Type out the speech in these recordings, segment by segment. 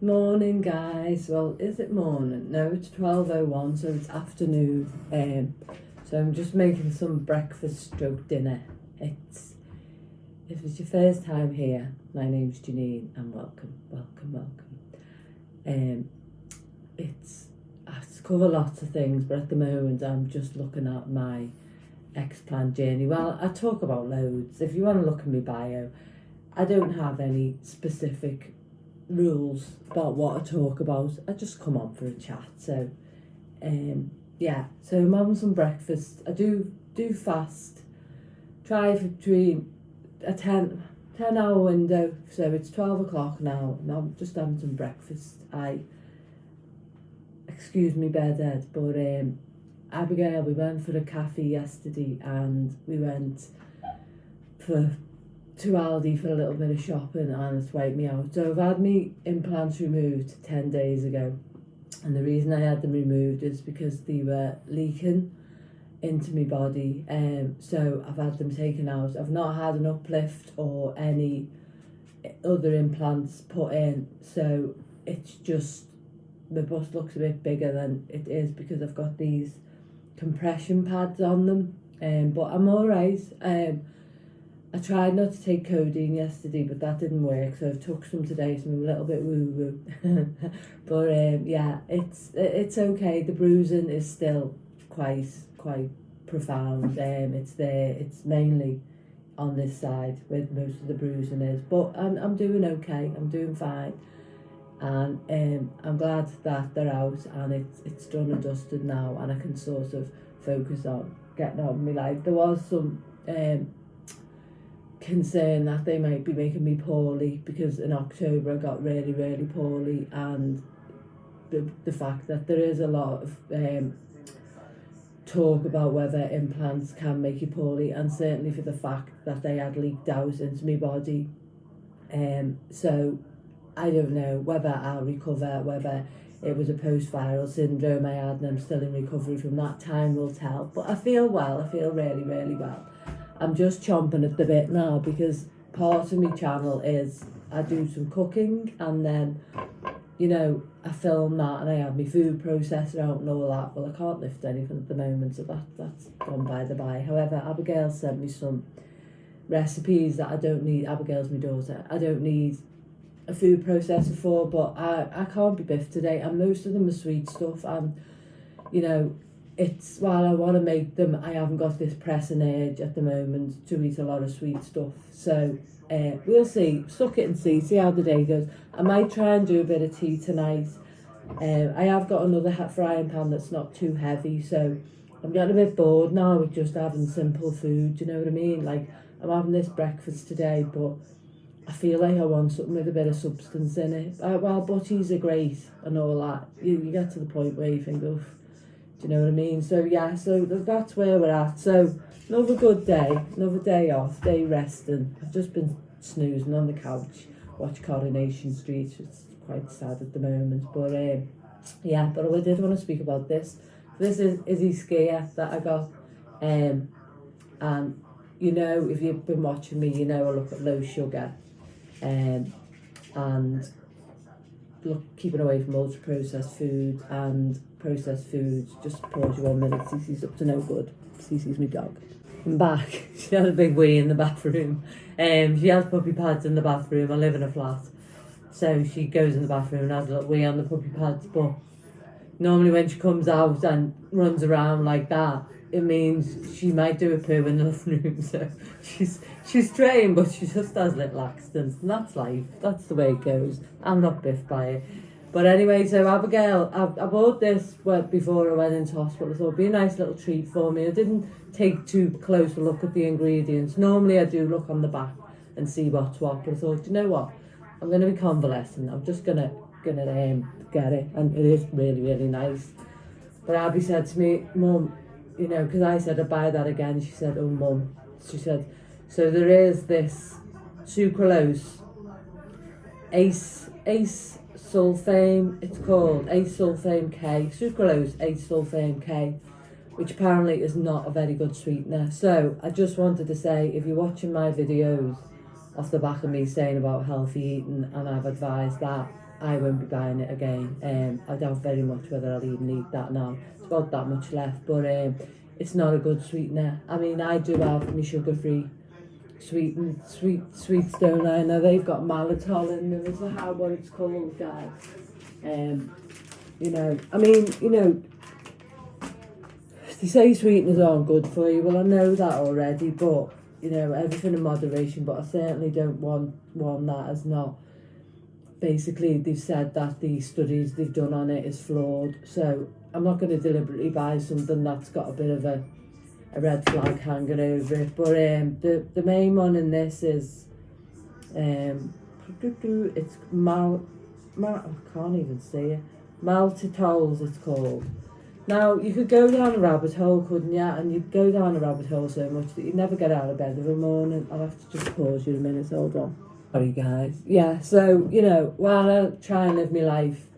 Morning, guys. Well, is it morning? No, it's 12:01, so it's afternoon. So I'm just making some breakfast stroke dinner. If it's your first time here, my name's Janine, and welcome. I cover lots of things, but at the moment I'm just looking at my Explant journey. Well, I talk about loads. If you want to look at my bio, I don't have any specific rules about what I talk about. I just come on for a chat. So so I'm having some breakfast. I do fast, try between a 10 hour window, so it's 12 o'clock now and I'm just having some breakfast. Excuse me, bed, but Abigail, we went for a cafe yesterday and we went to Aldi for a little bit of shopping and it's wiped me out. So I've had my implants removed 10 days ago, and the reason I had them removed is because they were leaking into my body, so I've had them taken out. I've not had an uplift or any other implants put in, so it's just the bust looks a bit bigger than it is because I've got these compression pads on them, but I'm alright. I tried not to take codeine yesterday, but that didn't work, so I took some today, so I'm a little bit woo-woo. But it's okay. The bruising is still quite profound. It's there. It's mainly on this side where most of the bruising is, but I'm doing okay. I'm doing fine, and I'm glad that they're out and it's done and dusted now, and I can sort of focus on getting on with my life. There was some concern that they might be making me poorly because in October I got really poorly, and the fact that there is a lot of talk about whether implants can make you poorly, and certainly for the fact that they had leaked out into my body. So I don't know whether I'll recover, whether it was a post-viral syndrome I had and I'm still in recovery from that. Time will tell, but I feel well. I feel really well. I'm just chomping at the bit now because part of my channel is I do some cooking, and then, I film that and I have my food processor out and all that. Well, I can't lift anything at the moment, so that's gone by the by. However, Abigail sent me some recipes that I don't need. Abigail's my daughter. I don't need a food processor for, but I can't be biffed today, and most of them are sweet stuff, and it's, while I want to make them, I haven't got this pressing urge at the moment to eat a lot of sweet stuff. So we'll see. Suck it and see how the day goes. I might try and do a bit of tea tonight. I have got another frying pan that's not too heavy, so I'm getting a bit bored now with just having simple food. Do you know what I mean? Like, I'm having this breakfast today, but I feel like I want something with a bit of substance in it. While butties are great and all that, you get to the point where you think, oh, do you know what I mean? So so that's where we're at. So another good day, another day off, day resting. I've just been snoozing on the couch, watch Coronation Street. It's quite sad at the moment, but but I did want to speak about this. This is Izzy skier that I got, and if you've been watching me, I look at low sugar, and look, keeping away from ultra processed food and processed foods. Just pause you 1 minute. Cece's up to no good. Cece's my dog. I'm back. She had a big wee in the bathroom. She has puppy pads in the bathroom. I live in a flat, so she goes in the bathroom and has a little wee on the puppy pads. But normally when she comes out and runs around like that, it means she might do a poo in the living room. So she's trained, but she just has little accidents, and that's life. That's the way it goes. I'm not biffed by it. But anyway, so Abigail, I bought this before I went into hospital. I thought it'd be a nice little treat for me. I didn't take too close a look at the ingredients. Normally I do look on the back and see what's what, but I thought, you know what? I'm going to be convalescent. I'm just gonna get it, and it is really nice. But Abby said to me, Mum, because I said I'd buy that again. She said, oh, Mum. She said, so there is this sucralose, Ace sulfame, it's called Ace sulfame K, sucralose Ace sulfame K, which apparently is not a very good sweetener. So I just wanted to say, if you're watching my videos off the back of me saying about healthy eating, and I've advised that, I won't be buying it again. I doubt very much whether I'll even eat that now. It's got that much left, but it's not a good sweetener. I mean, I do have my sugar-free sweets, don't I? Now they've got maltitol in them, is that what it's called, guys? You know, I mean, you know, they say sweeteners aren't good for you. Well, I know that already, but you know, everything in moderation. But I certainly don't want one that is not. Basically, they've said that the studies they've done on it is flawed. So I'm not going to deliberately buy something that's got a bit of a red flag hanging over it. But the main one in this is it's I can't even say it. Maltitols, it's called. Now, you could go down a rabbit hole, couldn't you? And you'd go down a rabbit hole so much that you'd never get out of bed of a morning. I'll have to just pause you a minute, hold on. Sorry, guys. Yeah, so, you know, while I try and live my life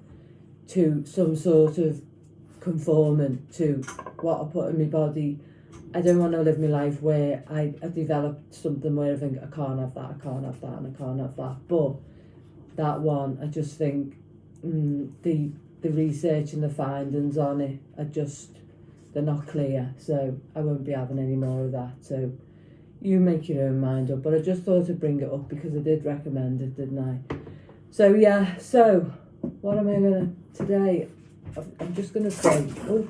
to some sort of conforming to what I put in my body, I don't want to live my life where I developed something where I think I can't have that, I can't have that, and I can't have that. But that one, I just think the research and the findings on it are just, they're not clear. So I won't be having any more of that. So you make your own mind up. But I just thought I'd bring it up because I did recommend it, didn't I? So yeah, so what am I going to, today, I'm just going to say, oh,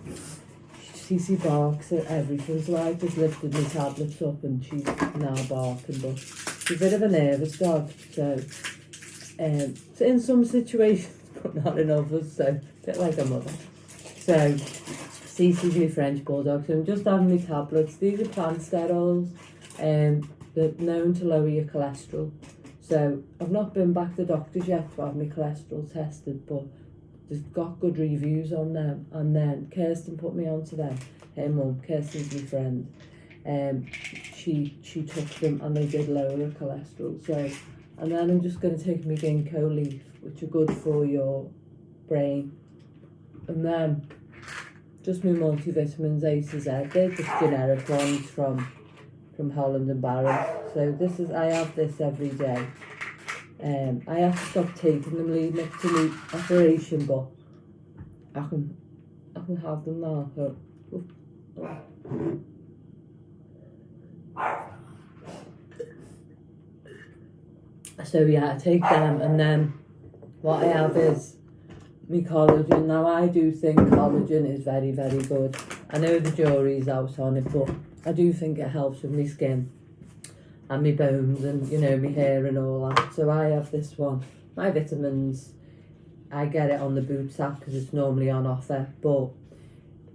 Cece barks at everything, so I just lifted my tablets up and she's now barking, but she's a bit of a nervous dog, so in some situations, but not in others, so a bit like a mother. So Cece's my French bulldog, so I'm just having my tablets. These are plant sterols, they're known to lower your cholesterol. So I've not been back to the doctors yet to have my cholesterol tested, but they've got good reviews on them. And then Kirsten put me onto them. Her mum, Kirsten's my friend. She took them and they did lower her cholesterol. So, and then I'm just going to take my ginkgo leaf, which are good for your brain. And then just my multivitamins A to Z. They're just generic ones from Holland and Barrett. So this is, I have this every day. I have to stop taking them leading up to the operation, but I can have them now. So yeah, I take them, and then what I have is my collagen. Now I do think collagen is very, very good. I know the jury's out on it, but I do think it helps with my skin and my bones and, you know, my hair and all that. So I have this one. My vitamins, I get it on the Boots app because it's normally on offer, but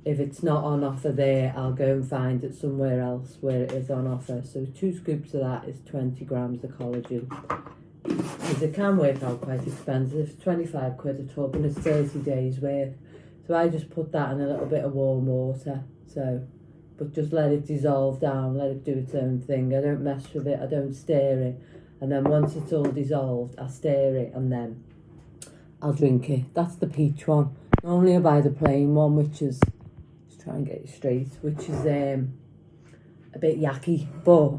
if it's not on offer there, I'll go and find it somewhere else where it is on offer. So 2 scoops of that is 20 grams of collagen. Because it can work out quite expensive. It's 25 quid a tub and it's 30 days worth. So I just put that in a little bit of warm water. So, but just let it dissolve down, let it do its own thing. I don't mess with it, I don't stir it. And then once it's all dissolved, I stir it and then I'll drink it. That's the peach one. Normally I buy the plain one, which is, let's try and get it straight, which is a bit yucky, but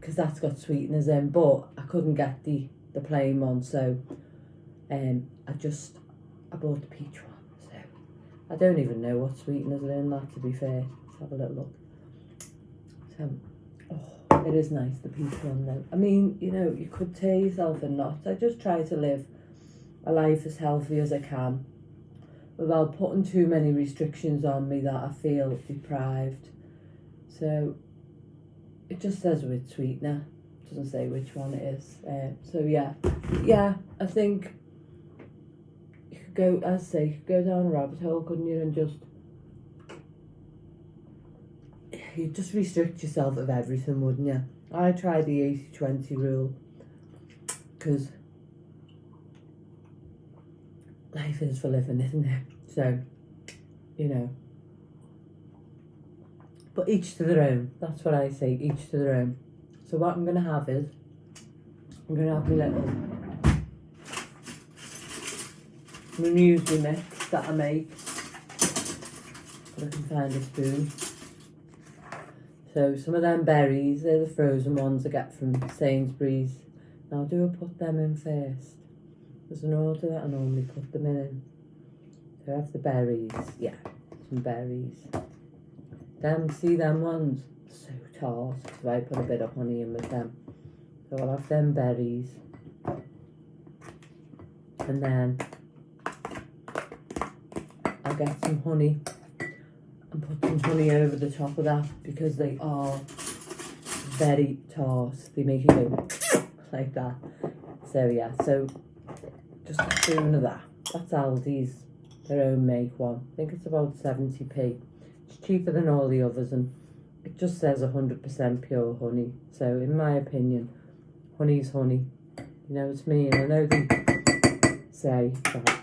because that's got sweeteners in, but I couldn't get the plain one, so I bought the peach one. So I don't even know what sweeteners are in that, to be fair. Let's have a little look. So, oh, it is nice, the peach one though. I mean, you know, you could tear yourself in knots. I just try to live a life as healthy as I can without putting too many restrictions on me that I feel deprived. So it just says with sweetener, it doesn't say which one it is. So yeah, I think you could go, as I say, you could go down a rabbit hole, couldn't you, and you just restrict yourself of everything, wouldn't you? I tried the 80-20 rule because life is for living, isn't it? So, you know. But each to their own. That's what I say, each to their own. So what I'm going to have is, I'm going to have my little, I'm going to use my mix that I make. If I can find a spoon. So some of them berries, they're the frozen ones I get from Sainsbury's. Now do I put them in first? There's an order that I normally put them in. So I have the berries. Yeah, some berries. See them ones? So tart. So I put a bit of honey in with them. So I'll have them berries. And then I'll get some honey and put some honey over the top of that because they are very tart. They make you go like that. So yeah, so just a spoon of that. That's Aldi's, their own make one. I think it's about 70p. It's cheaper than all the others and it just says 100% pure honey. So in my opinion, honey's honey. You know what I mean? I know they say that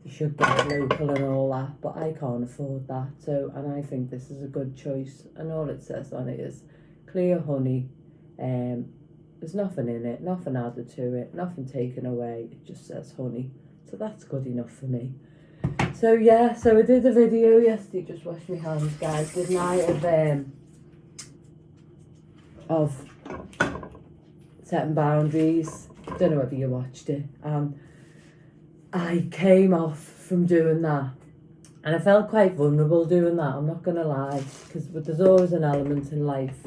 you should get local and all that, but I can't afford that. So, and I think this is a good choice. And all it says on it is clear honey. There's nothing in it, nothing added to it, nothing taken away. It just says honey. So that's good enough for me. So yeah, so I did a video yesterday, just wash my hands, guys, didn't I, of setting boundaries. Don't know whether you watched it. I came off from doing that and I felt quite vulnerable doing that, I'm not going to lie, because there's always an element in life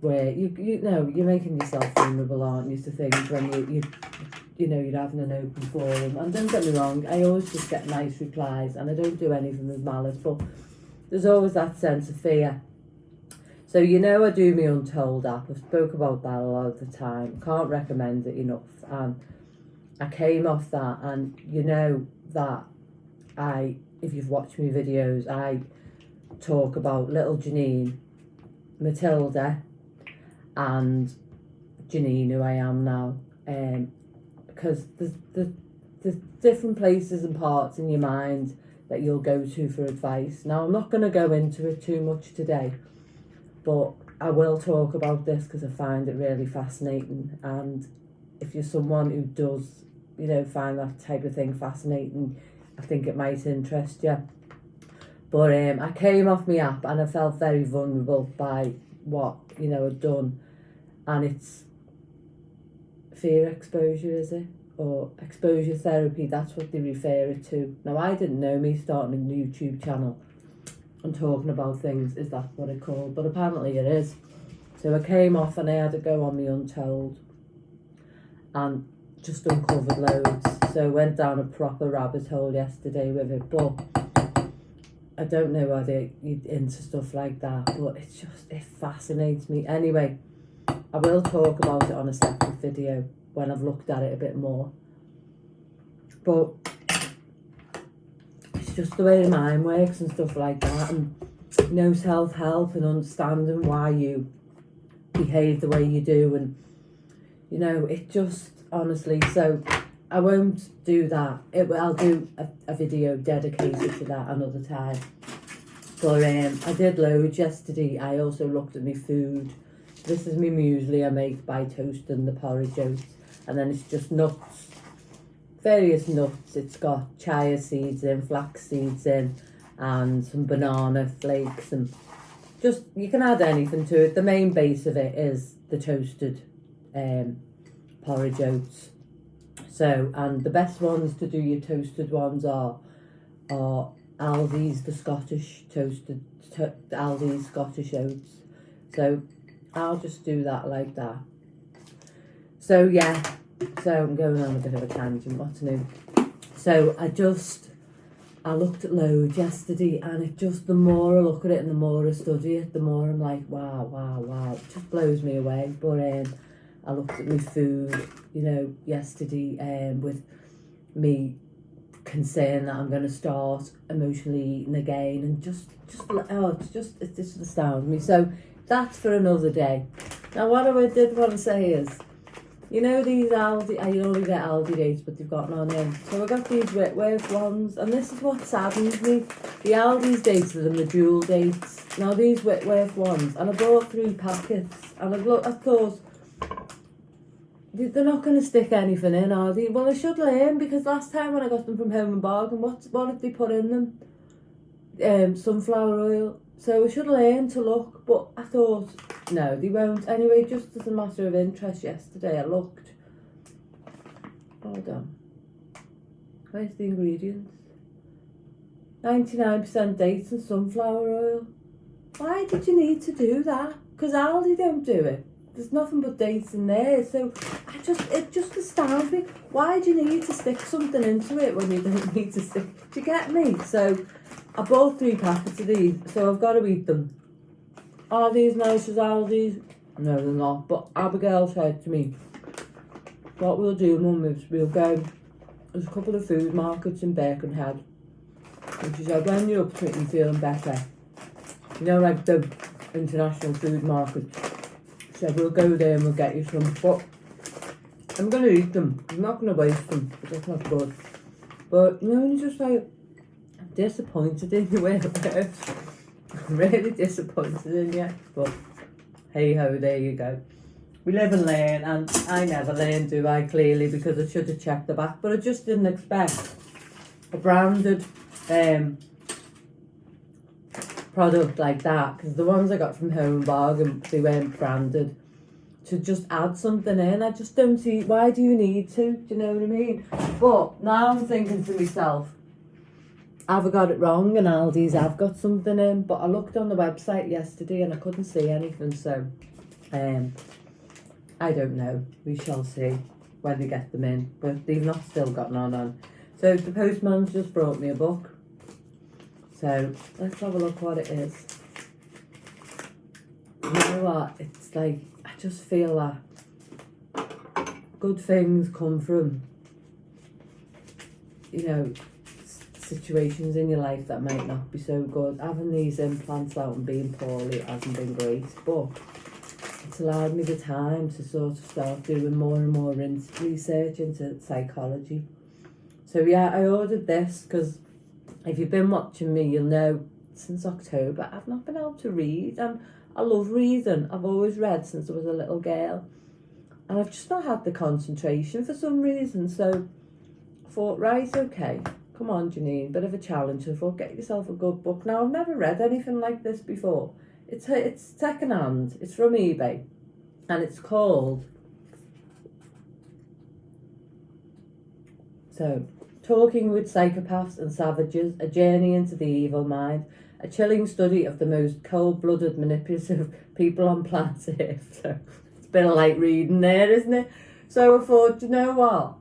where you know you're making yourself vulnerable, aren't you, to things when you know you're having an open forum. And don't get me wrong, I always just get nice replies and I don't do anything with malice, but there's always that sense of fear. So you know I do my Untold app, I've spoke about that a lot of the time, can't recommend it enough. I came off that, and you know that if you've watched my videos, I talk about little Janine, Matilda and Janine, who I am now, because there's different places and parts in your mind that you'll go to for advice. Now I'm not going to go into it too much today, but I will talk about this because I find it really fascinating, and if you're someone who does, you know, find that type of thing fascinating, I think it might interest you. But I came off my app and I felt very vulnerable by what, you know, I'd done. And it's fear exposure, is it? Or exposure therapy, that's what they refer it to. Now, I didn't know me starting a YouTube channel and talking about things, is that what it's called? But apparently it is. So I came off and I had to go on the Untold and just uncovered loads. So went down a proper rabbit hole yesterday with it, but I don't know whether you're into stuff like that, but it fascinates me. Anyway, I will talk about it on a separate video when I've looked at it a bit more. But it's just the way the mind works and stuff like that, and you know, self-help and understanding why you behave the way you do, and you know, it just honestly, so I won't do that. I'll do a video dedicated to that another time. But I did loads yesterday. I also looked at my food. This is my muesli I make by toasting the porridge oats, and then it's just nuts, various nuts. It's got chia seeds in, flax seeds in, and some banana flakes, and just, you can add anything to it. The main base of it is the toasted porridge oats. So, and the best ones to do your toasted ones are Aldi's, the Scottish toasted, Aldi's Scottish oats. So I'll just do that like that. So yeah, so I'm going on a bit of a tangent, what's new? So I looked at loads yesterday, and it just, the more I look at it and the more I study it, the more I'm like, wow, it just blows me away. But I looked at my food, you know, yesterday, with me concern that I'm going to start emotionally eating again, and it just astounds me. So that's for another day. Now what I did want to say is, you know, these Aldi, I only get Aldi dates, but they've got none in. So I got these Whitworth ones, and this is what saddens me. The Aldi's dates are the dual dates. Now these Whitworth ones, and I bought 3 packets, and I thought, they're not going to stick anything in, are they? Well, I should learn, because last time when I got them from Home and Bargain, what did they put in them? Sunflower oil. So I should learn to look, but I thought, no, they won't. Anyway, just as a matter of interest, yesterday I looked, Hold on. Where's the ingredients? 99% dates and sunflower oil. Why did you need to do that? Because Aldi don't do it. There's nothing but dates in there. So it just astounds me. Why do you need to stick something into it when you don't need to stick? Do you get me? So I bought 3 packets of these, so I've got to eat them. Are these nice as Aldi's? No, they're not. But Abigail said to me, what we'll do, Mum, is we'll go, there's a couple of food markets in Birkenhead. And she said, when you're up to it and feeling better, you know, like the international food market, she said, we'll go there and we'll get you some. But I'm going to eat them. I'm not going to waste them, because that's not good. But, you know, when you're just like, I'm disappointed in you, where I'm really disappointed in you. But, hey ho, there you go. We live and learn, and I never learn, do I, clearly, because I should have checked the back. But I just didn't expect a branded product like that, because the ones I got from Home Bargain, they weren't branded, to just add something in. I just don't see, why do you need to? Do you know what I mean? But now I'm thinking to myself, have I got it wrong and Aldi's have got something in? But I looked on the website yesterday and I couldn't see anything, so I don't know. We shall see when they get them in, but they've not still got none on. So the postman's just brought me a book. So let's have a look what it is. You know what? It's like, I just feel that good things come from, you know, situations in your life that might not be so good. Having these implants out and being poorly hasn't been great, but it's allowed me the time to sort of start doing more and more research into psychology. So yeah, I ordered this because if you've been watching me, you'll know since October I've not been able to read, and I love reading. I've always read since I was a little girl, and I've just not had the concentration for some reason. So I thought, right, okay, come on Janine, bit of a challenge. I thought, get yourself a good book. Now, I've never read anything like this before. It's second hand, it's from eBay, and it's called, Talking with Psychopaths and Savages, A Journey into the Evil Mind, a chilling study of the most cold-blooded, manipulative people on planet Earth. So it's been a light reading there, isn't it? So I thought, you know what?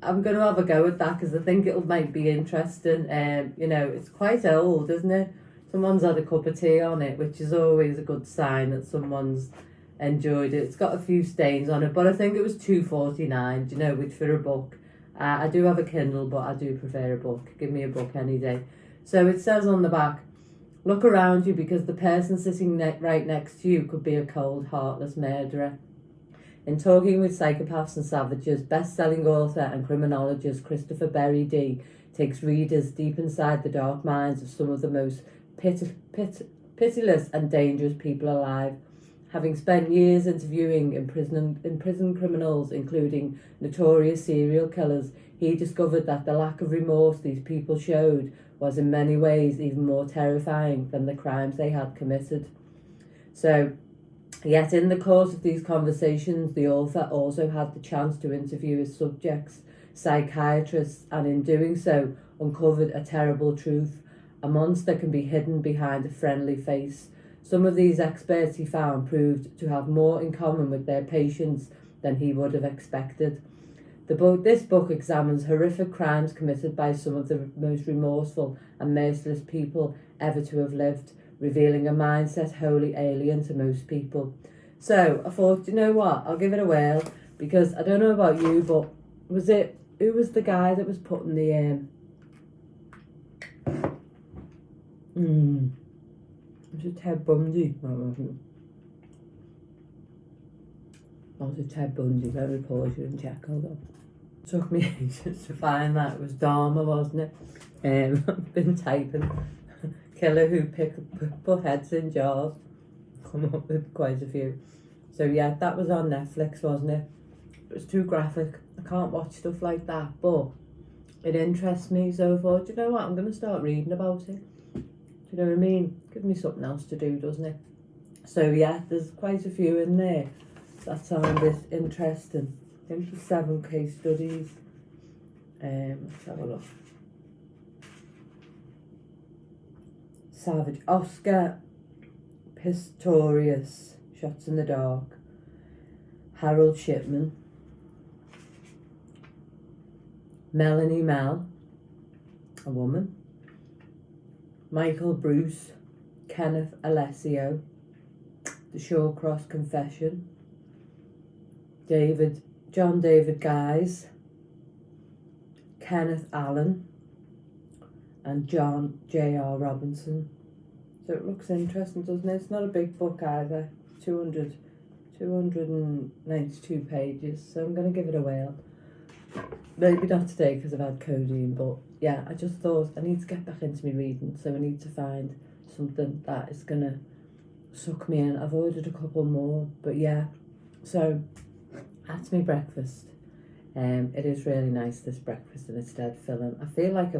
I'm going to have a go at that because I think it might be interesting. You know, it's quite old, isn't it? Someone's had a cup of tea on it, which is always a good sign that someone's enjoyed it. It's got a few stains on it, but I think it was $2.49, you know, which for a book. I do have a Kindle, but I do prefer a book. Give me a book any day. So it says on the back, look around you because the person sitting right next to you could be a cold, heartless murderer. In Talking with Psychopaths and Savages, best-selling author and criminologist Christopher Berry D takes readers deep inside the dark minds of some of the most pitiless and dangerous people alive. Having spent years interviewing imprisoned criminals, including notorious serial killers, he discovered that the lack of remorse these people showed was in many ways even more terrifying than the crimes they had committed. So, yet in the course of these conversations, the author also had the chance to interview his subjects, psychiatrists, and in doing so, uncovered a terrible truth. A monster can be hidden behind a friendly face. Some of these experts, he found, proved to have more in common with their patients than he would have expected. This book examines horrific crimes committed by some of the most remorseful and merciless people ever to have lived, revealing a mindset wholly alien to most people. So I thought, you know what, I'll give it a whirl, because I don't know about you, but who was the guy that was putting the was it Ted Bundy? No, it wasn't. Or was it Ted Bundy? Let me pause you and check. Hold on. It took me ages to find that. It was Dharma, wasn't it? I've been typing. Killer who put heads in jars. Come up with quite a few. So yeah, that was on Netflix, wasn't it? It was too graphic. I can't watch stuff like that, but it interests me. So I thought, you know what, I'm going to start reading about it. Do you know what I mean? Gives me something else to do, doesn't it? So yeah, there's quite a few in there that sounded interesting. I think there's 7 case studies. Let's have a look. Savage. Oscar Pistorius, Shots in the Dark. Harold Shipman. Melanie Mel, a woman. Michael Bruce. Kenneth Alessio. The Shawcross Confession. John David Guise. Kenneth Allen. And John J.R. Robinson. So it looks interesting, doesn't it? It's not a big book either. 292 pages. So I'm going to give it a whirl. Maybe not today because I've had codeine, but yeah, I just thought I need to get back into my reading. So I need to find something that is going to suck me in. I've ordered a couple more, but yeah. So that's my breakfast. It is really nice, this breakfast, and it's dead filling. I feel like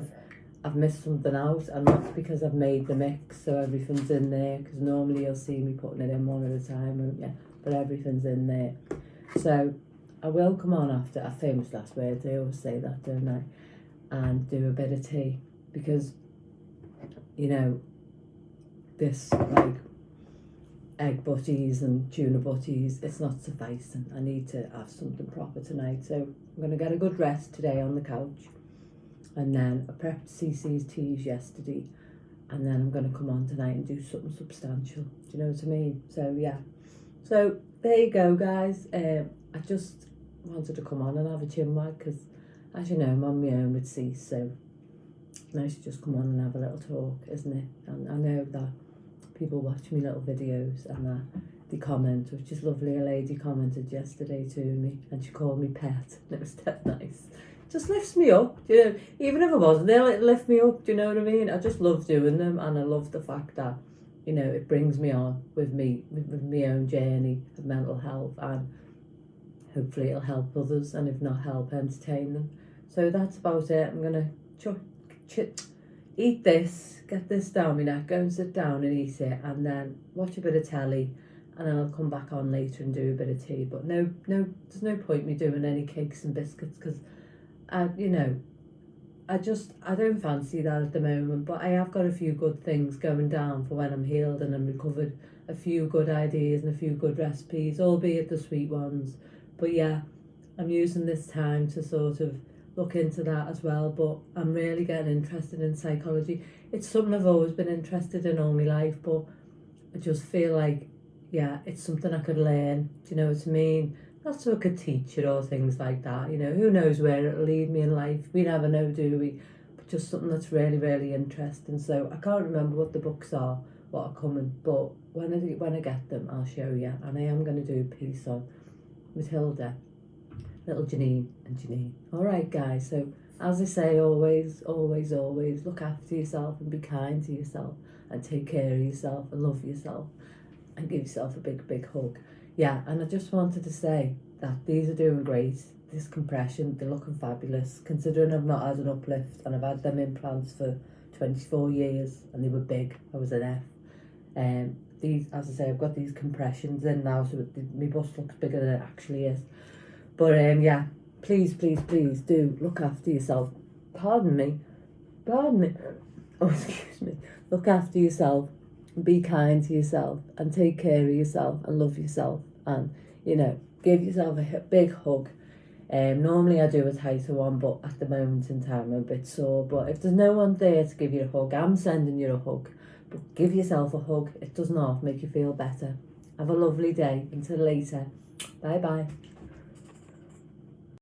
I've missed something out, and that's because I've made the mix, so everything's in there, because normally you'll see me putting it in one at a time, won't you? But everything's in there. So I will come on after, a famous last words, I always say that, don't I? And do a bit of tea, because, you know, this, like, egg butties and tuna butties, it's not sufficing. I need to have something proper tonight, so I'm going to get a good rest today on the couch. And then I prepped CC's teas yesterday, and then I'm going to come on tonight and do something substantial. Do you know what I mean? So yeah. So there you go, guys. I just wanted to come on and have a chinwag because, as you know, I'm on my own with Cease, so it's nice to just come on and have a little talk, isn't it? And I know that people watch me little videos and that they comment, which is lovely. A lady commented yesterday to me and she called me pet, and it was dead nice. Just lifts me up, you know, even if I wasn't there, it lift me up, do you know what I mean? I just love doing them, and I love the fact that, you know, it brings me on with my own journey of mental health, and hopefully it'll help others, and if not help, entertain them. So that's about it. I'm gonna eat this, get this down my neck, go and sit down and eat it, and then watch a bit of telly, and then I'll come back on later and do a bit of tea. But no, there's no point me doing any cakes and biscuits because I don't fancy that at the moment, but I have got a few good things going down for when I'm healed and I'm recovered, a few good ideas and a few good recipes, albeit the sweet ones. But yeah, I'm using this time to sort of look into that as well, but I'm really getting interested in psychology. It's something I've always been interested in all my life, but I just feel like, yeah, it's something I could learn, do you know what I mean? Not so I could teach it or things like that, you know, who knows where it'll lead me in life, we never know, do we? But just something that's really, really interesting. So I can't remember what the books are, what are coming, but when I get them, I'll show you. And I am going to do a piece on Matilda, little Janine and Janine. All right, guys, so as I say, always, always, always look after yourself and be kind to yourself and take care of yourself and love yourself and give yourself a big, big hug. Yeah, and I just wanted to say that these are doing great. This compression, they're looking fabulous, considering I've not had an uplift and I've had them implants for 24 years and they were big. I was an F. These, as I say, I've got these compressions in now, so my bust looks bigger than it actually is. But yeah, please, please, please do look after yourself. Pardon me. Oh, excuse me. Look after yourself. Be kind to yourself and take care of yourself and love yourself, and, you know, give yourself a big hug. Normally I do a tighter one, but at the moment in time I'm a bit sore. But if there's no one there to give you a hug, I'm sending you a hug. But give yourself a hug. It does not make you feel better. Have a lovely day. Until later. Bye bye.